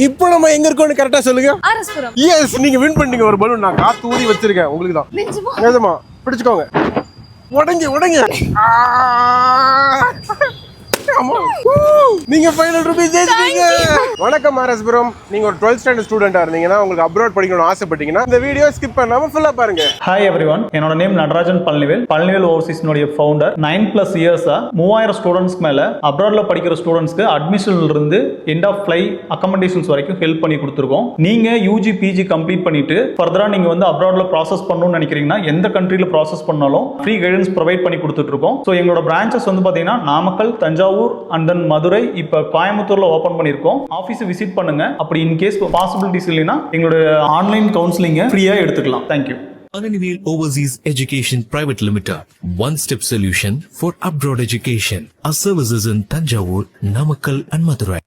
இப்போ நம்ம எங்க இருக்கோம்னு கரெக்டா சொல்லுங்க. ஆர்எஸ்புரம். எஸ், நீங்க வின் பண்ணீங்க ஒரு பலூன். நான் காத்து ஊதி வச்சிருக்கேன் உங்களுக்கு தான். நிஜமா பிடிச்சுக்கோங்க. உடங்க நீங்க ஃபைனல் ரூபீஸ் ஜெயிச்சிட்டீங்க. வணக்கம் ஆர்எஸ்புரம். நீங்க ஒரு 12th ஸ்டாண்டர்ட் ஸ்டூடெண்டா இருந்தீங்கன்னா உங்களுக்கு அப்ராட் படிக்கணும்னு ஆசைப்பட்டீங்கன்னா இந்த வீடியோ ஸ்கிப் பண்ணாம ஃபுல்லா பாருங்க. ஹாய் எவ்ரிவன், என்னோட நேம் நடராஜன் பழனிவேல் ஓவர்சீஸ்னுடைய ஃபவுண்டர். 9+ இயர்ஸா 3000 ஸ்டூடெண்ட்ஸ்க்கு மேல அப்ராட்ல படிக்கிற ஸ்டூடெண்ட்ஸ்க்கு அட்மிஷன்ல இருந்து எண்ட் ஆஃப் ஃப்ளை அக்கமடேஷன்ஸ் வரைக்கும் ஹெல்ப் பண்ணி கொடுத்துருக்கோம். நீங்க யூஜி பிஜி கம்ப்ளீட் பண்ணிட்டு ஃபர்தரா நீங்க வந்து அப்ராட்ல ப்ராசஸ் பண்ணணும்னு நினைக்கிறீங்கன்னா எந்த கண்ட்ரில ப்ராசஸ் பண்ணாலும் ஃப்ரீ கைடன்ஸ் ப்ரொவைட் பண்ணி கொடுத்துட்டு இருக்கோம். ஸோ எங்களோட பிரான்ச்சஸ் வந்து பாத்தீங்கன்னா நாமக்கல், தஞ்சாவூர் அண்ட் தென் மதுரை, இப்ப கோயம்புத்தூர்ல ஓபன் பண்ணிருக்கோம். ஆபீஸ் விசிட் பண்ணுங்க. அப்படி இன் கேஸ் பாசிபிலிட்டிஸ் இல்லைன்னா எங்களோட ஆன்லைன் கவுன்சிலிங்க ஃப்ரீயா எடுத்துக்கலாம். Thank you. Palavenil Overseas Education Private Limited, one-step solution for abroad education. Our services in Tanjavur, Namakkal and Madurai.